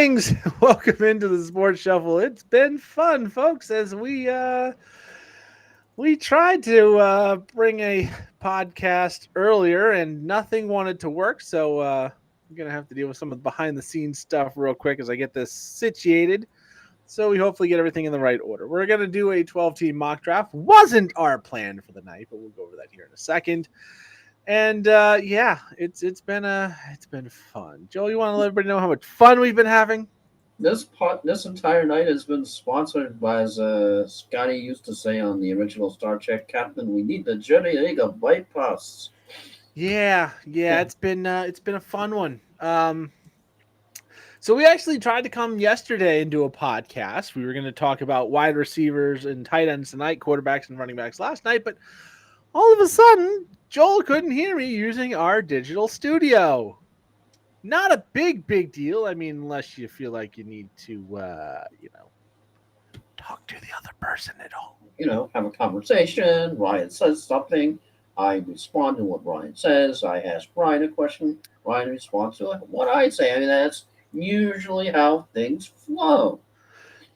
Greetings, welcome into the Sports Shuffle. It's been fun, folks, as we tried to bring a podcast earlier, and nothing wanted to work. So I'm gonna have to deal with some of the behind the scenes stuff real quick as I get this situated. So we hopefully get everything in the right order. We're gonna do a 12-team mock draft. Wasn't our plan for the night, but we'll go over that here in a second. And yeah, it's been fun. Joel, you want to let everybody know how much fun we've been having? This entire night has been sponsored by, as Scotty used to say on the original Star Trek, Captain. We need the Jedi Egg bypass. Yeah, it's been a fun one. So we actually tried to come yesterday and do a podcast. We were going to talk about wide receivers and tight ends tonight, quarterbacks and running backs last night, but all of a sudden, Joel couldn't hear me using our digital studio. Not a big deal. I mean, unless you feel like you need to, talk to the other person at all. Have a conversation. Ryan says something. I respond to what Ryan says. I ask Ryan a question. Ryan responds to what I say. I mean, that's usually how things flow.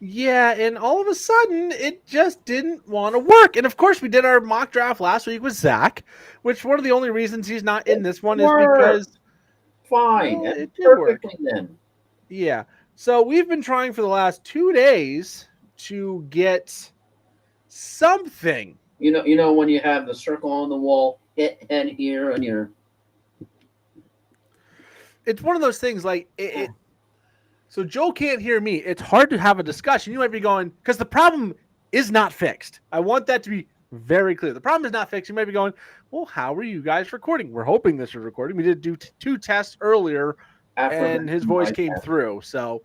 Yeah, and all of a sudden, it just didn't want to work. And of course, we did our mock draft last week with Zach, which one of the only reasons he's not in It this one is worked because, fine well, and it did work. perfectly then. Yeah. So we've been trying for the last 2 days to get something. You know when you have the circle on the wall, hit head here, and you're It's one of those things like it so Joel can't hear me. It's hard to have a discussion. You might be going, because the problem is not fixed. I want that to be very clear. The problem is not fixed. You might be going, well, how are you guys recording? We're hoping this is recording. We did do two tests earlier, and his voice came through. So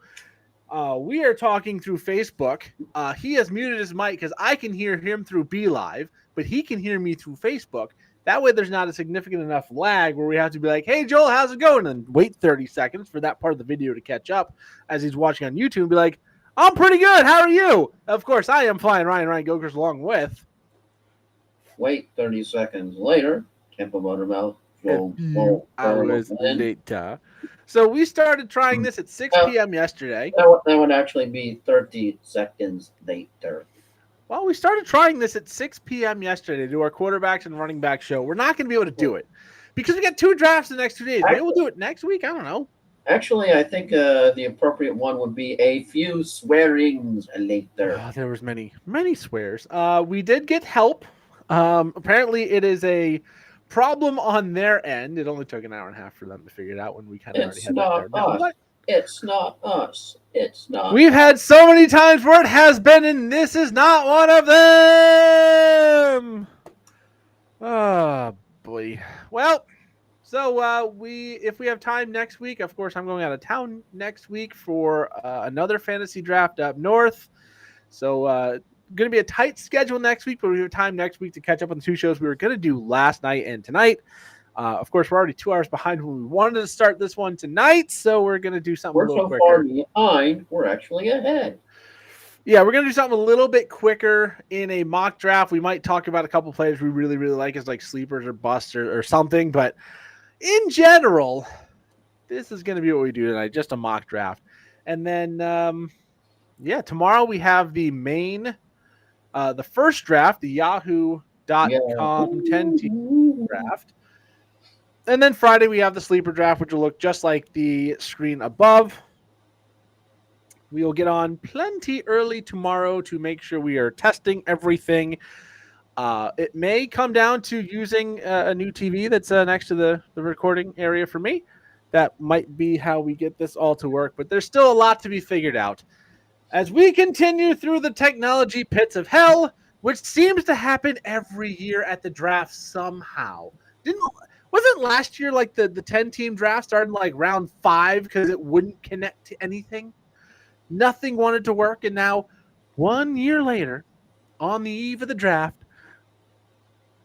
we are talking through Facebook. He has muted his mic because I can hear him through Be Live, but he can hear me through Facebook. That way, there's not a significant enough lag where we have to be like, hey, Joel, how's it going? And wait 30 seconds for that part of the video to catch up as he's watching on YouTube and be like, I'm pretty good. How are you? Of course, I am flying Ryan Gokers along with. Wait 30 seconds later, Tampa Motormouth. Hours later. So we started trying this at 6 p.m. yesterday. That would actually be 30 seconds later. Well, we started trying this at 6 p.m. yesterday to do our quarterbacks and running back show. We're not going to be able to do it because we got 2 drafts the next 2 days. Maybe we'll do it next week. I don't know. Actually, I think the appropriate one would be a few swearings later. Oh, there was many swears. We did get help. Apparently, it is a problem on their end. It only took an hour and a half for them to figure it out when we kind of already had that there. It's not us. It's not. We've had so many times where it has been, and this is not one of them. Oh boy. Well, so if we have time next week, of course, I'm going out of town next week for another fantasy draft up north. So going to be a tight schedule next week, but we have time next week to catch up on the 2 shows we were going to do last night and tonight. Of course, we're already 2 hours behind when we wanted to start this one tonight, so we're going to do something a little quicker. We're so far behind, we're actually ahead. Yeah, we're going to do something a little bit quicker in a mock draft. We might talk about a couple players we really like as like sleepers or busts or something, but in general, this is going to be what we do tonight, just a mock draft. And then, tomorrow we have the main, the first draft, the Yahoo.com 10-team draft. And then Friday, we have the sleeper draft, which will look just like the screen above. We will get on plenty early tomorrow to make sure we are testing everything. It may come down to using a new TV that's next to the recording area for me. That might be how we get this all to work, but there's still a lot to be figured out. As we continue through the technology pits of hell, which seems to happen every year at the draft somehow. Wasn't last year like the 10-team draft started like round 5 because it wouldn't connect to anything? Nothing wanted to work, and now 1 year later, on the eve of the draft,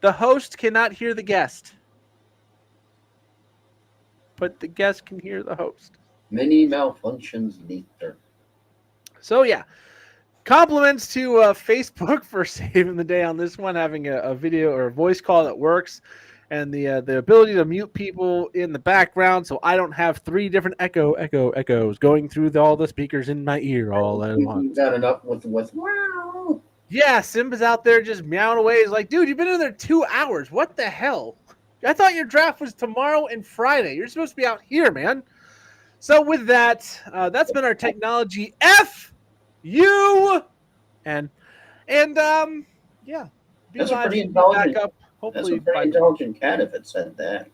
the host cannot hear the guest, but the guest can hear the host. Many malfunctions later. So yeah, compliments to Facebook for saving the day on this one, having a video or a voice call that works. and the ability to mute people in the background, so I don't have 3 different echoes going through all the speakers in my ear all at You once. got it up with wow. Yeah, Simba's out there just meowing away. He's like, dude, you've been in there 2 hours. What the hell? I thought your draft was tomorrow and Friday. You're supposed to be out here, man. So with that, that's been our technology F U and yeah. That's a Live pretty should be back intelligent. up. That's Hopefully a pretty by intelligent cat if it said that.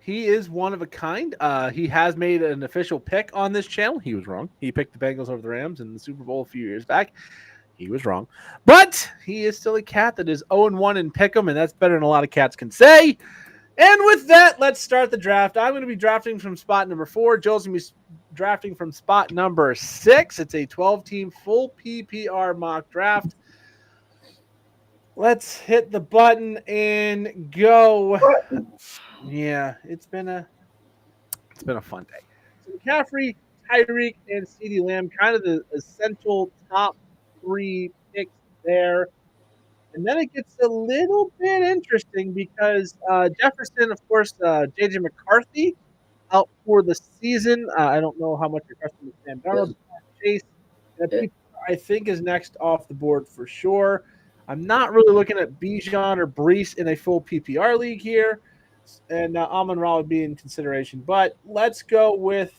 he is one of a kind. He has made an official pick on this channel. He was wrong. He picked the Bengals over the Rams in the Super Bowl a few years back. He was wrong. But he is still a cat that is 0-1 in Pick'em, and that's better than a lot of cats can say. And with that, let's start the draft. I'm going to be drafting from spot number 4. Joel's going to be drafting from spot number 6. It's a 12-team full PPR mock draft. Let's hit the button and go. Yeah, it's been a fun day. So McCaffrey, Tyreek, and CeeDee Lamb, kind of the essential top 3 picks there. And then it gets a little bit interesting because Jefferson, of course, J.J. McCarthy out for the season. I don't know how much you're trusting with Sam Darnold. Chase, I think, is next off the board for sure. I'm not really looking at Bijan or Brees in a full PPR league here. And Amon-Ra would be in consideration. But let's go with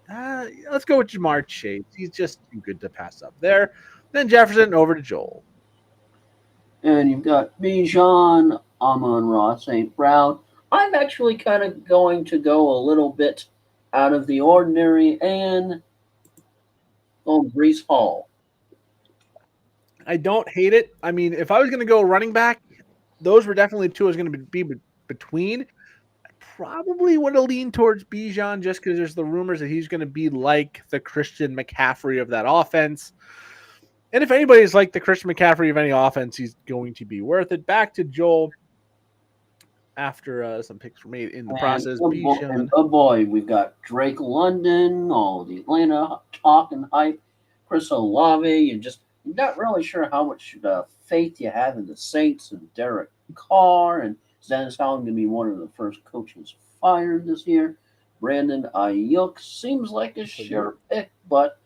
Jamar Chase. He's just too good to pass up there. Then Jefferson over to Joel. And you've got Bijan, Amon-Ra, St. Brown. I'm actually kind of going to go a little bit out of the ordinary and go Brees Hall. I don't hate it. I mean, if I was going to go running back, those were definitely 2 I was going to be between. I probably would have leaned towards Bijan just because there's the rumors that he's going to be like the Christian McCaffrey of that offense. And if anybody's like the Christian McCaffrey of any offense, he's going to be worth it. Back to Joel after some picks were made in the process. Oh boy, we've got Drake London, all the Atlanta talk and hype, Chris Olave. You're not really sure how much faith you have in the Saints and Derek Carr, and Dennis Allen going to be one of the first coaches fired this year. Brandon Ayuk seems like a sure pick, but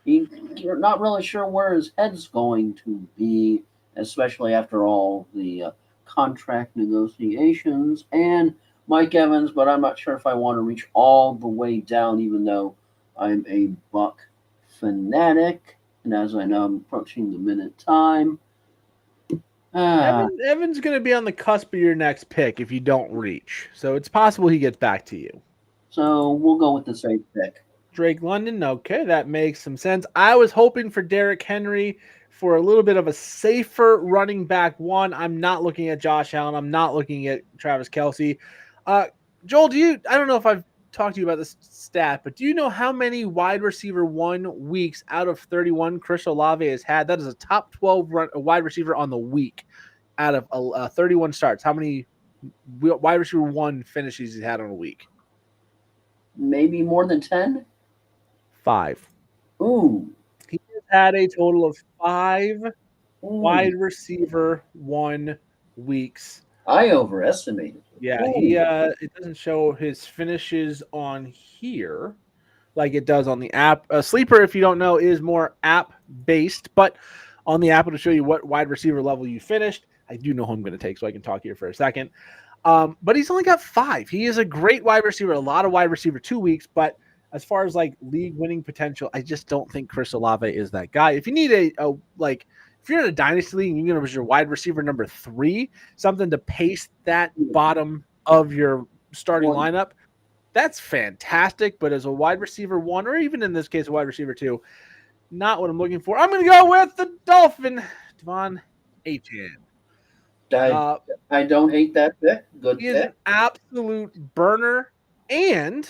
you're not really sure where his head's going to be, especially after all the contract negotiations. And Mike Evans, but I'm not sure if I want to reach all the way down, even though I'm a Buck fanatic. And as I know, I'm approaching the minute time. Evan's going to be on the cusp of your next pick if you don't reach. So it's possible he gets back to you. So we'll go with the safe pick. Drake London. Okay, that makes some sense. I was hoping for Derrick Henry for a little bit of a safer running back 1. I'm not looking at Josh Allen. I'm not looking at Travis Kelce. Joel, I don't know if I've talked to you about this stat, but do you know how many wide receiver 1 weeks out of 31 Chris Olave has had? That is a top 12 wide receiver on the week out of 31 starts. How many wide receiver 1 finishes he's had on a week? Maybe more than 10? 5. Ooh. He has had a total of 5 wide receiver 1 weeks. I overestimated. Yeah, it doesn't show his finishes on here like it does on the app. Sleeper, if you don't know, is more app-based, but on the app it'll show you what wide receiver level you finished. I do know who I'm going to take, so I can talk here for a second. But he's only got 5. He is a great wide receiver, a lot of wide receiver 2 weeks, but as far as like league winning potential, I just don't think Chris Olave is that guy. If you need if you're in a dynasty league and you're going to be your wide receiver number 3, something to pace that bottom of your starting lineup, that's fantastic. But as a wide receiver 1, or even in this case, a wide receiver 2, not what I'm looking for. I'm going to go with the Dolphin, Devon Achane. I don't hate that pick. Good He is an absolute burner, and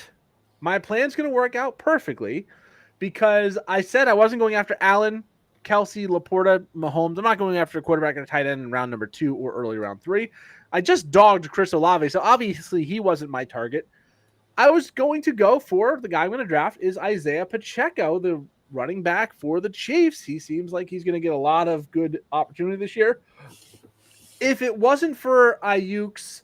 my plan's going to work out perfectly because I said I wasn't going after Allen, Kelce, Laporta, Mahomes. I'm not going after a quarterback and a tight end in round number 2 or early round 3. I just dogged Chris Olave, so obviously he wasn't my target. I was going to go for the guy I'm going to draft is Isaiah Pacheco, the running back for the Chiefs. He seems like he's going to get a lot of good opportunity this year. If it wasn't for Ayuk's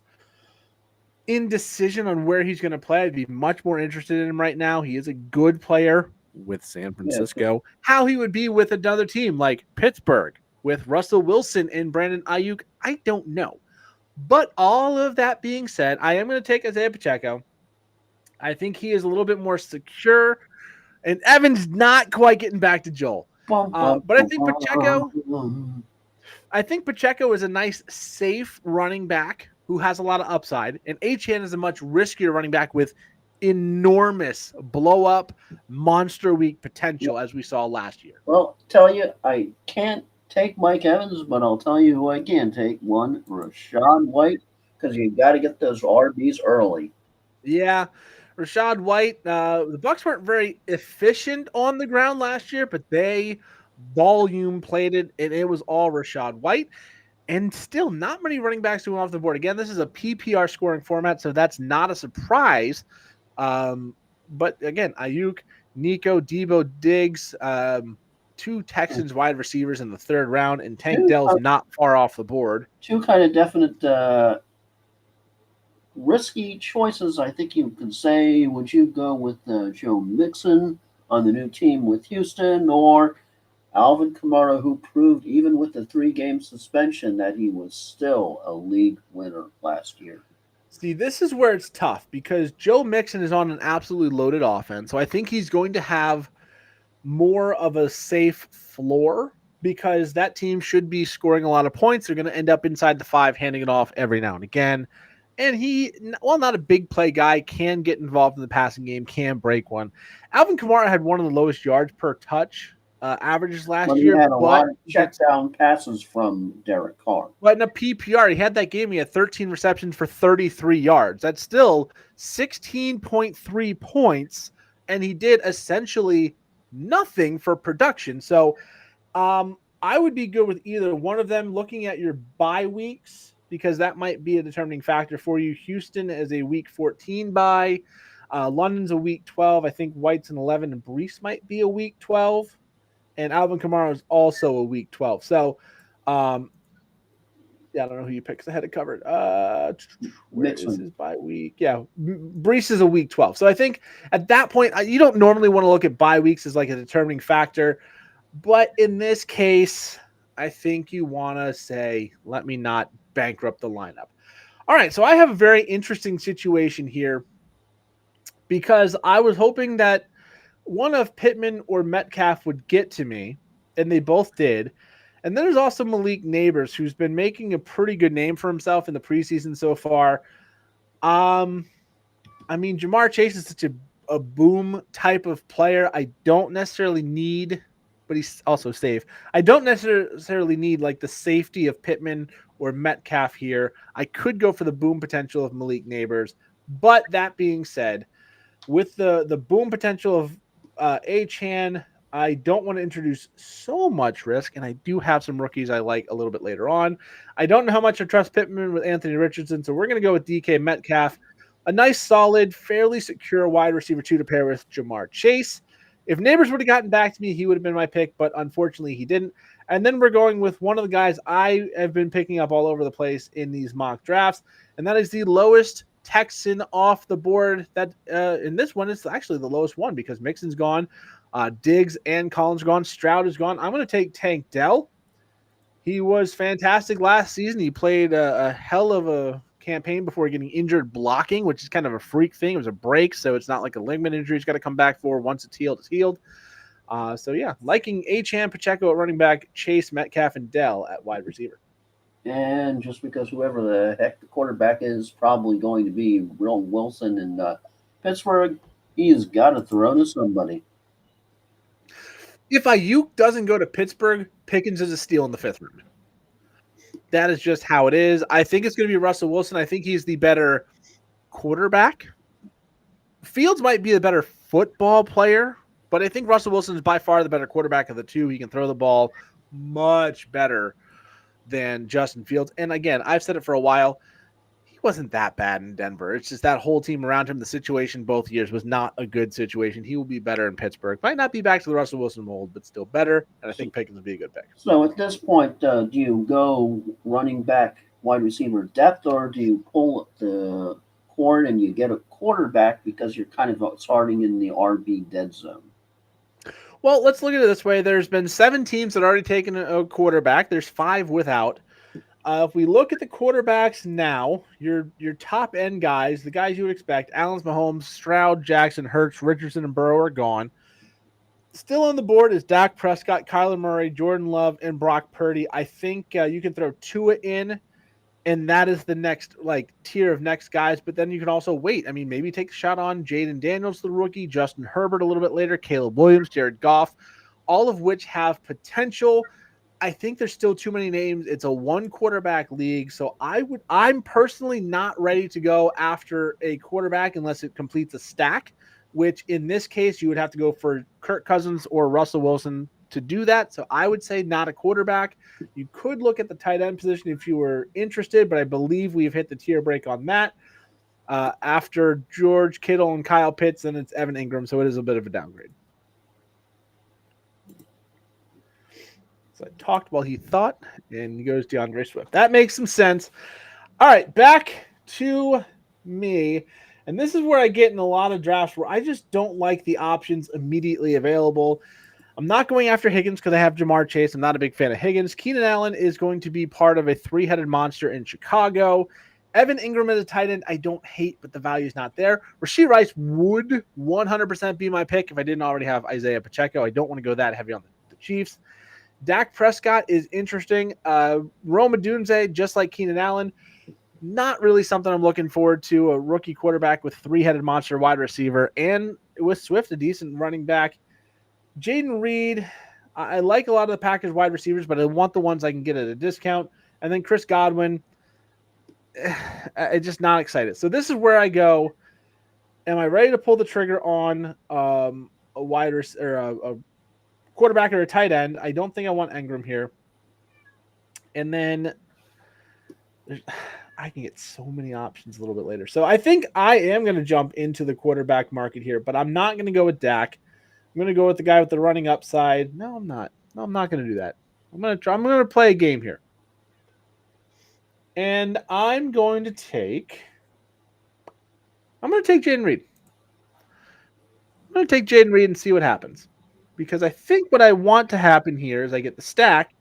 indecision on where he's going to play. I'd be much more interested in him right now. He is a good player with San Francisco. How he would be with another team like Pittsburgh with Russell Wilson and Brandon Ayuk, I don't know. But all of that being said, I am going to take Isaiah Pacheco. I think he is a little bit more secure, and Evan's not quite getting back to Joel. But I think Pacheco is a nice, safe running back who has a lot of upside, and Achane is a much riskier running back with enormous blow-up, monster week potential, as we saw last year. Well, tell you, I can't take Mike Evans, but I'll tell you who I can take. One, Rachaad White, because you got to get those RBs early. Yeah, Rachaad White. The Bucs weren't very efficient on the ground last year, but they volume played it, and it was all Rachaad White. And still not many running backs who went off the board. Again, this is a PPR scoring format, so that's not a surprise. But again, Ayuk, Nico, Debo, Diggs, two Texans wide receivers in the third round, and Tank Dell's not far off the board. Two kind of definite risky choices, I think you could say. Would you go with Joe Mixon on the new team with Houston, or Alvin Kamara, who proved even with the 3-game suspension that he was still a league winner last year? See, this is where it's tough because Joe Mixon is on an absolutely loaded offense. So I think he's going to have more of a safe floor because that team should be scoring a lot of points. They're going to end up inside the 5, handing it off every now and again. And he, while not a big play guy, can get involved in the passing game, can break one. Alvin Kamara had one of the lowest yards per touch averages last year. He had a lot of check down passes from Derek Carr. But in a PPR, he had that game. He had 13 receptions for 33 yards. That's still 16.3 points, and he did essentially nothing for production. So I would be good with either one of them. Looking at your bye weeks, because that might be a determining factor for you. Houston is a week 14 bye. London's a week 12. I think White's an 11, and Brees might be a week 12. And Alvin Kamara is also a week 12. So, yeah, I don't know who you picked because I had it covered. Where is his bye week? Yeah, Brees is a week 12. So I think at that point, you don't normally want to look at bye weeks as like a determining factor. But in this case, I think you want to say, let me not bankrupt the lineup. All right, so I have a very interesting situation here because I was hoping that one of Pittman or Metcalf would get to me, and they both did. And then there's also Malik Neighbors, who's been making a pretty good name for himself in the preseason so far. I mean, Jamar Chase is such a boom type of player. I don't necessarily need, but he's also safe. I don't necessarily need like the safety of Pittman or Metcalf here. I could go for the boom potential of Malik Neighbors. But that being said, with the boom potential of Achane, I don't want to introduce so much risk, and I do have some rookies I like a little bit later on. I don't know how much I trust Pittman with Anthony Richardson, so we're going to go with DK Metcalf. A nice, solid, fairly secure wide receiver 2 to pair with Jamar Chase. If Neighbors would have gotten back to me, he would have been my pick, but unfortunately he didn't. And then we're going with one of the guys I have been picking up all over the place in these mock drafts, and that is the lowest Texan off the board. That in this one is actually the lowest one because Mixon's gone, Diggs and Collins gone, Stroud is gone. I'm going to take Tank Dell. He was fantastic last season. He played a hell of a campaign before getting injured blocking, which is kind of a freak thing. It was a break, so it's not like a ligament injury he's got to come back for. Once it's healed, it's healed. So yeah, liking Achane, Pacheco at running back, Chase, Metcalf, and Dell at wide receiver. And just because whoever the heck the quarterback is probably going to be Will Wilson in Pittsburgh, he has got to throw to somebody. If Ayuk doesn't go to Pittsburgh, Pickens is a steal in the 5th round. That is just how it is. I think it's going to be Russell Wilson. I think he's the better quarterback. Fields might be the better football player, but I think Russell Wilson is by far the better quarterback of the two. He can throw the ball much better than Justin Fields. And again, I've said it for a while. He wasn't that bad in Denver. It's just that whole team around him. The situation both years was not a good situation. He will be better in Pittsburgh. Might not be back to the Russell Wilson mold, but still better. And I think Pickens will be a good pick. So at this point, do you go running back wide receiver depth, or do you pull the corn and you get a quarterback because you're kind of starting in the RB dead zone. Well, let's look at it this way. There's been 7 teams that already taken a quarterback. There's 5 without. If we look at the quarterbacks now, your top end guys, the guys you would expect, Allen, Mahomes, Stroud, Jackson, Hurts, Richardson, and Burrow are gone. Still on the board is Dak Prescott, Kyler Murray, Jordan Love, and Brock Purdy. I think you can throw Tua in, and that is the next tier of next guys. But then you can also wait. I mean, maybe take a shot on Jaden Daniels, the rookie, Justin Herbert a little bit later, Caleb Williams, Jared Goff, all of which have potential. I think there's still too many names. It's a 1 quarterback league, so I'm personally not ready to go after a quarterback unless it completes a stack, which in this case you would have to go for Kirk Cousins or Russell Wilson to do that. So I would say not a quarterback. You could look at the tight end position if you were interested, but I believe we've hit the tier break on that. After George Kittle and Kyle Pitts, and it's Evan Ingram, so it is a bit of a downgrade. So I talked while he thought, and he goes DeAndre Swift. That makes some sense. All right, back to me. And this is where I get in a lot of drafts where I just don't like the options immediately available. I'm not going after Higgins because I have Jamar Chase. I'm not a big fan of Higgins. Keenan Allen is going to be part of a 3-headed monster in Chicago. Evan Ingram as a tight end, I don't hate, but the value is not there. Rashee Rice would 100% be my pick if I didn't already have Isaiah Pacheco. I don't want to go that heavy on the Chiefs. Dak Prescott is interesting. Rome Odunze, just like Keenan Allen, not really something I'm looking forward to. A rookie quarterback with 3-headed monster wide receiver, and with Swift, a decent running back. Jaden Reed, I like a lot of the Packers wide receivers, but I want the ones I can get at a discount. And then Chris Godwin, I'm just not excited. So this is where I go. Am I ready to pull the trigger on a wide receiver, a quarterback or a tight end? I don't think I want Ingram here. And then I can get so many options a little bit later. So I think I am going to jump into the quarterback market here, but I'm not going to go with Dak. I'm going to go with the guy with the running upside. No, I'm not. No, I'm not going to do that. I'm going to play a game here. And I'm going to take Jaden Reed. I'm going to take Jaden Reed and see what happens. Because I think what I want to happen here is I get the stack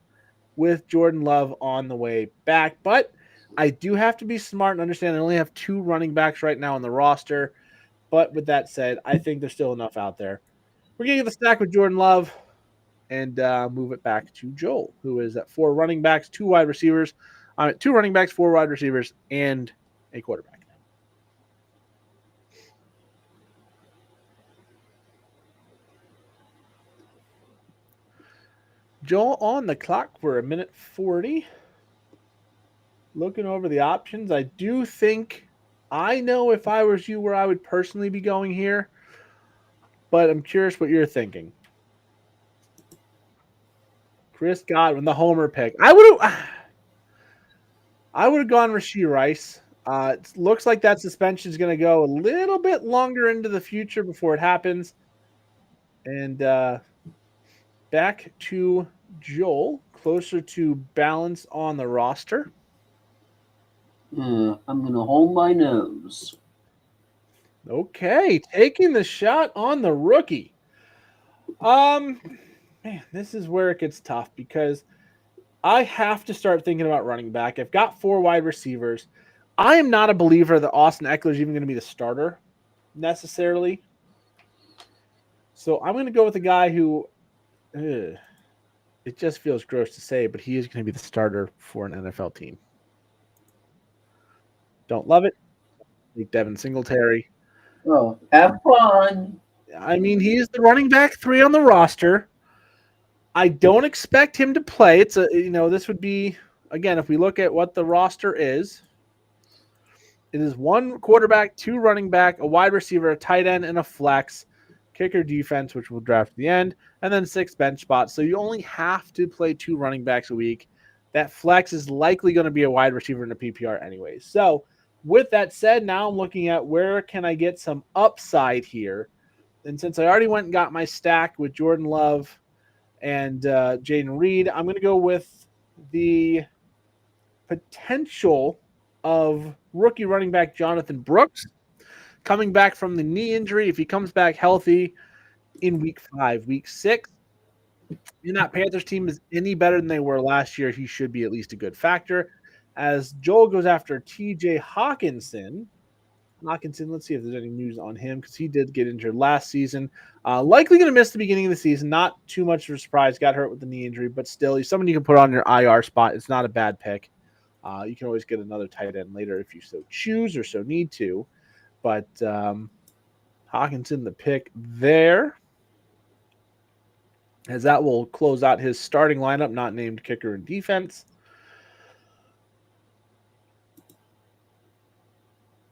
with Jordan Love on the way back. But I do have to be smart and understand I only have 2 running backs right now on the roster. But with that said, I think there's still enough out there. We're going to get the stack with Jordan Love and move it back to Joel, who is at 4 running backs, 2 wide receivers. I'm at 2 running backs, 4 wide receivers, and a quarterback. Joel on the clock for 1:40. Looking over the options, I do think I know if I was you where I would personally be going here, but I'm curious what you're thinking. Chris Godwin, the homer pick. I would have gone Rashee Rice. It looks like that suspension is going to go a little bit longer into the future before it happens. And back to Joel, closer to balance on the roster. I'm going to hold my nose. Okay, taking the shot on the rookie. Man, this is where it gets tough because I have to start thinking about running back. I've got 4 wide receivers. I am not a believer that Austin Eckler is even going to be the starter necessarily. So I'm going to go with a guy who, it just feels gross to say, but he is going to be the starter for an NFL team. Don't love it. Like Devin Singletary. Oh, have fun. I mean, he is the running back 3 on the roster. I don't expect him to play. It's this would be, again, if we look at what the roster is, it is 1 quarterback, 2 running back, a wide receiver, a tight end, and a flex, kicker, defense, which we'll draft at the end, and then 6 bench spots. So you only have to play 2 running backs a week. That flex is likely going to be a wide receiver in a PPR anyways. So with that said, now I'm looking at where can I get some upside here. And since I already went and got my stack with Jordan Love and Jaden Reed, I'm going to go with the potential of rookie running back Jonathan Brooks coming back from the knee injury. If he comes back healthy in week 5, week 6, and that Panthers team is any better than they were last year, he should be at least a good factor. As Joel goes after TJ Hawkinson, let's see if there's any news on him because he did get injured last season. Likely going to miss the beginning of the season. Not too much of a surprise. Got hurt with the knee injury, but still, he's someone you can put on your IR spot. It's not a bad pick. You can always get another tight end later if you so choose or so need to. But Hawkinson, the pick there, as that will close out his starting lineup, not named kicker and defense.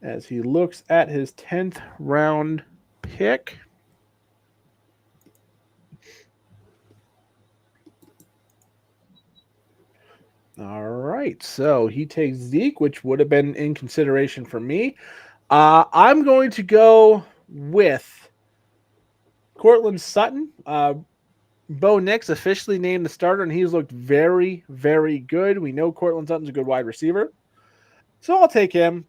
As he looks at his 10th round pick. All right, so he takes Zeke, which would have been in consideration for me. I'm going to go with Courtland Sutton. Bo Nix officially named the starter, and he's looked very, very good. We know Courtland Sutton's a good wide receiver. So I'll take him.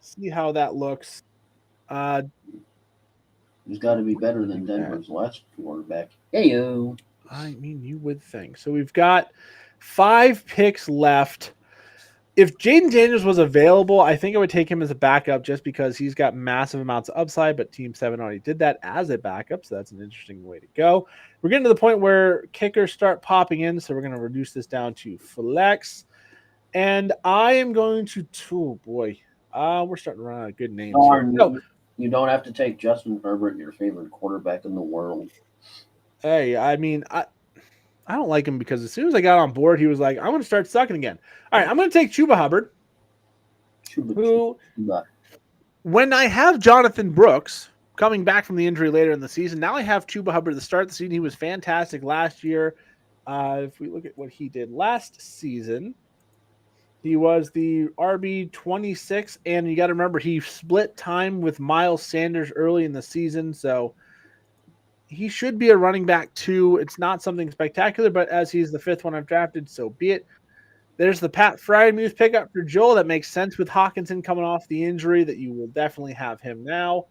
See how that looks. He's got to be better than Denver's last quarterback. Hey-o. I mean, you would think. So we've got 5 picks left. If Jaden Daniels was available, I think I would take him as a backup just because he's got massive amounts of upside, but Team 7 already did that as a backup, so that's an interesting way to go. We're getting to the point where kickers start popping in, so we're going to reduce this down to flex. And I am going to, oh boy, we're starting to run out of good names. No, you don't have to take Justin Herbert, your favorite quarterback in the world. Hey, I mean, I don't like him because as soon as I got on board, he was like, I'm going to start sucking again. All right, I'm going to take Chuba Hubbard, who, when I have Jonathan Brooks coming back from the injury later in the season, now I have Chuba Hubbard to start the season. He was fantastic last year. If we look at what he did last season, he was the RB 26, and you got to remember he split time with Miles Sanders early in the season, so he should be a running back too. It's not something spectacular, but as he's the 5th one I've drafted, so be it. There's the Pat Freiermuth pickup for Joel. That makes sense with Hawkinson coming off the injury that you will definitely have him now.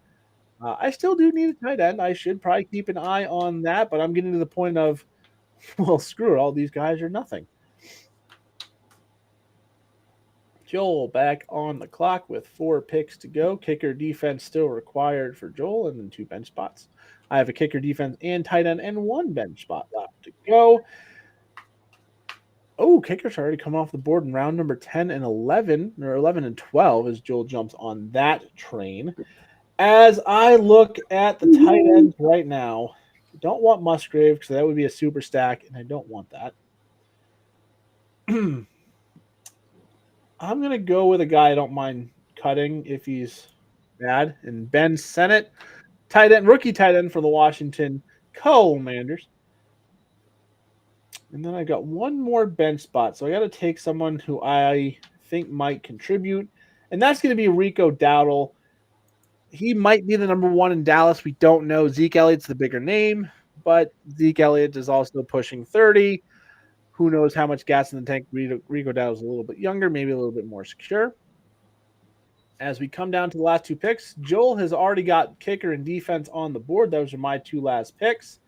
I still do need a tight end. I should probably keep an eye on that, but I'm getting to the point of, well, screw it. All these guys are nothing. Joel back on the clock with 4 picks to go. Kicker defense still required for Joel, and then 2 bench spots. I have a kicker defense and tight end and 1 bench spot left to go. Oh, kickers already come off the board in round number 10 and 11, or 11 and 12 as Joel jumps on that train. As I look at the tight ends right now, I don't want Musgrave because that would be a super stack, and I don't want that. I'm going to go with a guy I don't mind cutting if he's bad, and Ben Sennett, rookie tight end for the Washington Commanders. And then I got 1 more bench spot, so I got to take someone who I think might contribute, and that's going to be Rico Dowdle. He might be the number 1 in Dallas. We don't know. Zeke Elliott's the bigger name, but Zeke Elliott is also pushing 30. Who knows how much gas in the tank? Rico Dowdle's a little bit younger, maybe a little bit more secure. As we come down to the last 2 picks, Joel has already got kicker and defense on the board. Those are my 2 last picks.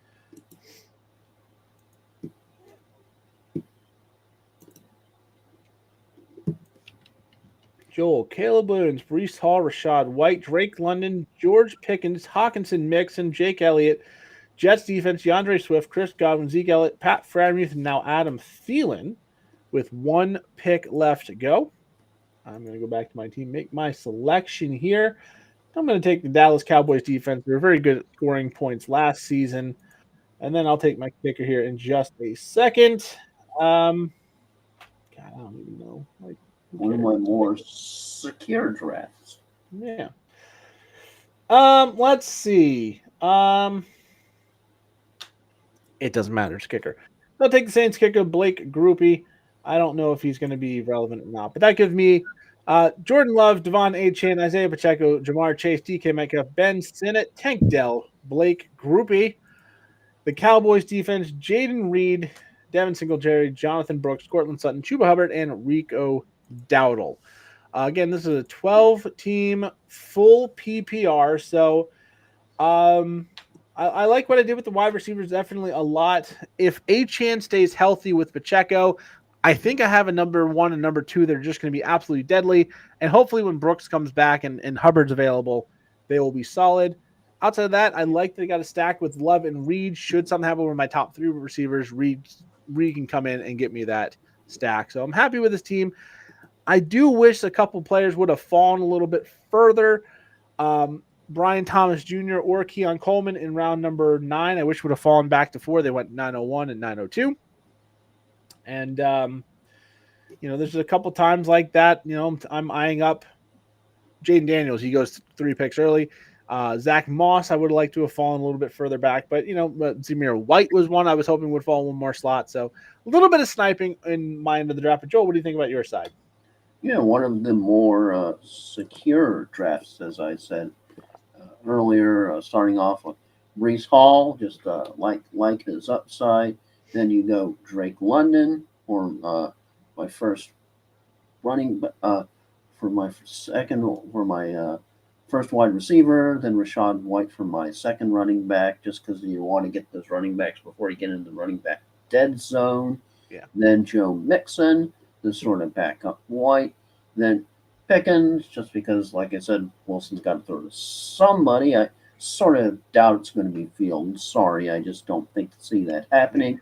Joel, Caleb Williams, Breece Hall, Rashad White, Drake London, George Pickens, Hawkinson, Mixon, Jake Elliott, Jets defense, DeAndre Swift, Chris Godwin, Zeke Elliott, Pat Freiermuth, and now Adam Thielen with 1 pick left to go. I'm going to go back to my team, make my selection here. I'm going to take the Dallas Cowboys defense. They were very good at scoring points last season. And then I'll take my kicker here in just a second. God, I don't even know. One of my more secure drafts. Yeah. Let's see. It doesn't matter. It's kicker. I'll take the Saints kicker, Blake Groupie. I don't know if he's going to be relevant or not, but that gives me Jordan Love, Devon Achane, Isaiah Pacheco, Jamar Chase, DK Metcalf, Ben Sinnott, Tank Dell, Blake Groupie. The Cowboys defense, Jaden Reed, Devin Singletary, Jonathan Brooks, Courtland Sutton, Chuba Hubbard, and Rico Dowdle. Again, this is a 12-team full PPR. So I like what I did with the wide receivers definitely a lot. If Achane stays healthy with Pacheco, I think I have a number 1 and number 2 that are just going to be absolutely deadly. And hopefully when Brooks comes back and Hubbard's available, they will be solid. Outside of that, I like that they got a stack with Love and Reed. Should something happen with my top 3 receivers, Reed can come in and get me that stack. So I'm happy with this team. I do wish a couple players would have fallen a little bit further. Brian Thomas Jr. or Keon Coleman in round number 9. I wish would have fallen back to 4. They went 901 and 902. And, there's a couple times like that. I'm eyeing up Jaden Daniels. He goes 3 picks early. Zach Moss, I would like to have fallen a little bit further back. But Zamir White was one I was hoping would fall 1 more slot. So a little bit of sniping in my end of the draft. But Joel, what do you think about your side? Yeah, one of the more secure drafts, as I said earlier, starting off with Brees Hall, just like his upside. Then you go Drake London for my first running, for my first wide receiver. Then Rashad White for my second running back, just because you want to get those running backs before you get into the running back dead zone. Yeah. Then Joe Mixon, the sort of backup White. Then Pickens, just because, like I said, Wilson's got to throw to somebody. I sort of doubt it's going to be Fields. Sorry, I just don't think to see that happening.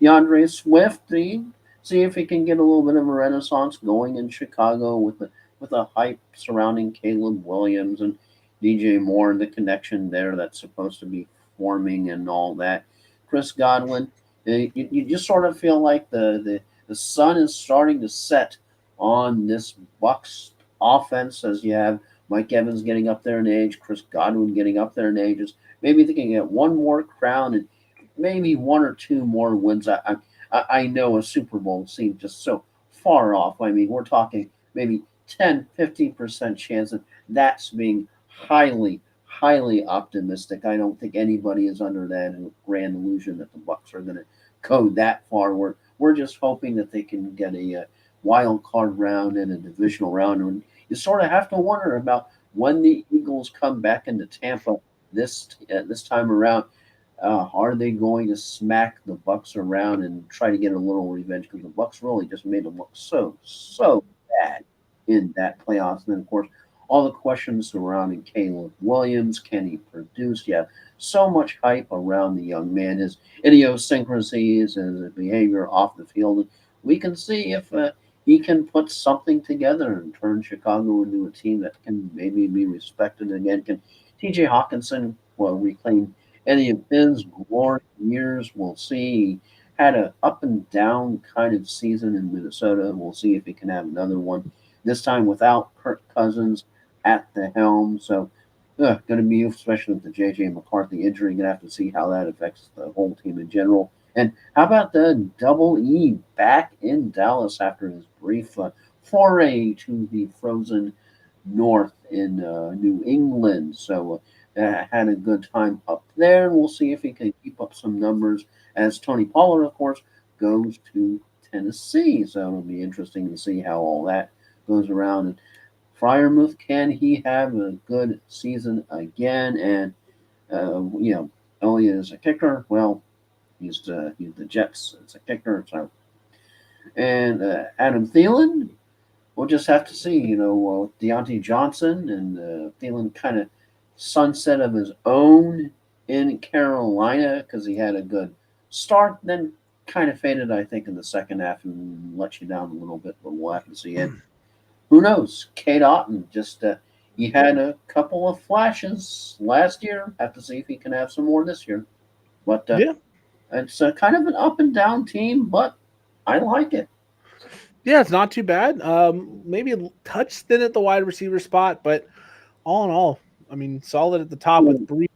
DeAndre Swift, see if he can get a little bit of a renaissance going in Chicago with the hype surrounding Caleb Williams and DJ Moore and the connection there that's supposed to be forming and all that. Chris Godwin, you just sort of feel like the sun is starting to set on this Bucs offense as you have Mike Evans getting up there in age, Chris Godwin getting up there in ages. Maybe they can get one more crown and maybe 1 or 2 more wins. I know a Super Bowl seems just so far off. I mean, we're talking maybe 10, 15% chance of that's being highly, highly optimistic. I don't think anybody is under that grand illusion that the Bucs are going to go that far. We're just hoping that they can get a wild card round and a divisional round. And you sort of have to wonder about when the Eagles come back into Tampa this time around. Are they going to smack the Bucs around and try to get a little revenge? Because the Bucs really just made them look so bad in that playoffs. And then, of course, all the questions surrounding Caleb Williams. Can he produce? Yeah, so much hype around the young man, his idiosyncrasies and his behavior off the field. And we can see if he can put something together and turn Chicago into a team that can maybe be respected again. Can TJ Hawkinson reclaim any of his glory years? We'll see. He had an up and down kind of season in Minnesota. We'll see if he can have another one, this time without Kirk Cousins at the helm. So, going to be, especially with the J.J. McCarthy injury, going to have to see how that affects the whole team in general. And how about the Double E back in Dallas after his brief foray to the frozen north in New England? So, had a good time up there. We'll see if he can keep up some numbers as Tony Pollard, of course, goes to Tennessee. So it'll be interesting to see how all that goes around. And Freiermuth, can he have a good season again? And, Elliott is a kicker. Well, he's the Jets. It's a kicker. So, and Adam Thielen, we'll just have to see, Deontay Johnson and Thielen kind of sunset of his own in Carolina because he had a good start, then kind of faded, I think, in the second half and let you down a little bit, but we'll have to see it. Who knows? Kate Otten, just he had a couple of flashes last year. Have to see if he can have some more this year. But it's kind of an up and down team, but I like it. Yeah, it's not too bad. Maybe a touch thin at the wide receiver spot, but all in all, I mean, solid at the top with Brees,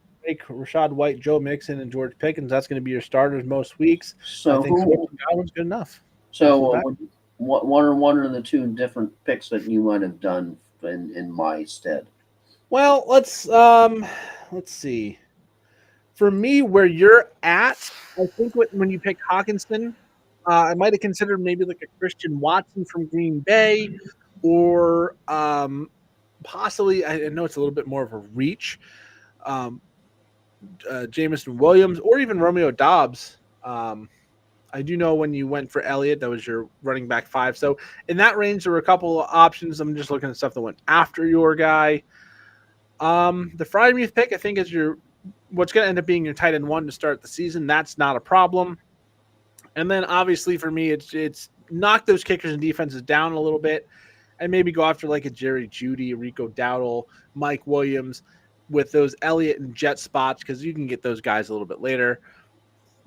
Rashad White, Joe Mixon, and George Pickens. That's going to be your starters most weeks. So I think Godwin's good enough. So what are one of the 2 different picks that you might have done in my stead? Well, let's see. For me, where you're at, I think when you pick Hawkinson, I might have considered maybe like a Christian Watson from Green Bay or possibly, I know it's a little bit more of a reach, Jameson Williams, or even Romeo Dobbs. I do know when you went for Elliott, that was your running back 5. So in that range, there were a couple of options. I'm just looking at stuff that went after your guy. The Freiermuth pick, I think, is what's going to end up being your tight end 1 to start the season. That's not a problem. And then obviously for me, it's knock those kickers and defenses down a little bit, and maybe go after like a Jerry Jeudy, Rico Dowdle, Mike Williams with those Elliott and Jet spots, because you can get those guys a little bit later.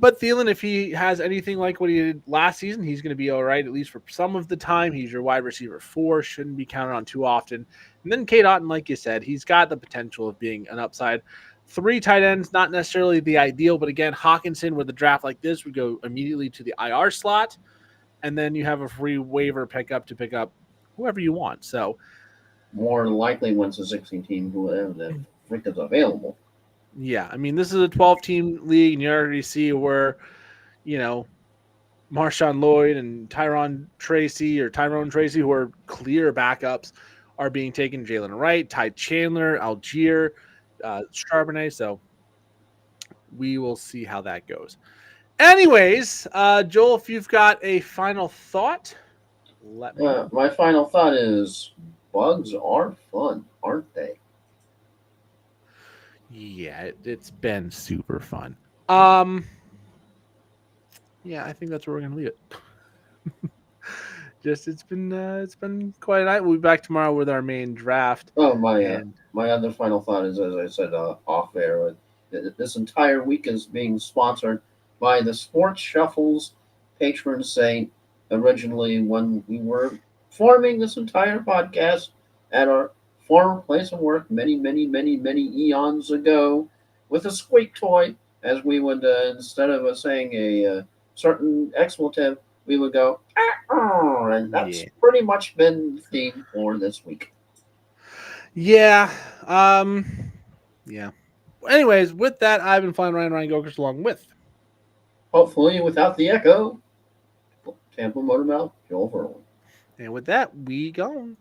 But Thielen, if he has anything like what he did last season, he's going to be all right, at least for some of the time. He's your wide receiver 4, shouldn't be counted on too often. And then Cade Otton, like you said, he's got the potential of being an upside. 3 tight ends, not necessarily the ideal, but again, Hockenson with a draft like this would go immediately to the IR slot, and then you have a free waiver pickup to pick up whoever you want. So more than likely, once the 16 team, whoever the freak is available. yeah, I mean, this is a 12-team league, and you already see where, Marshawn Lloyd and Tyrone Tracy, who are clear backups, are being taken. Jalen Wright, Ty Chandler, Algier, Charbonnet. So we will see how that goes. Anyways, Joel, if you've got a final thought, let me know. My final thought is bugs are fun, aren't they? Yeah, it's been super fun. Yeah, I think that's where we're gonna leave it. It's been quite a night. We'll be back tomorrow with our main draft. Oh, my other final thought is, as I said off air, this entire week is being sponsored by the Sports Shuffles patron saint. Originally, when we were forming this entire podcast at our former place of work many, many, many, many eons ago, with a squeak toy, as we would, instead of saying a certain expletive, we would go, and that's pretty much been the theme for this week. Yeah. Yeah. Anyways, with that, I've been flying Ryan Gokers along with, hopefully without the echo, Tampa Motormouth, Joel Verlin. And with that, we gone.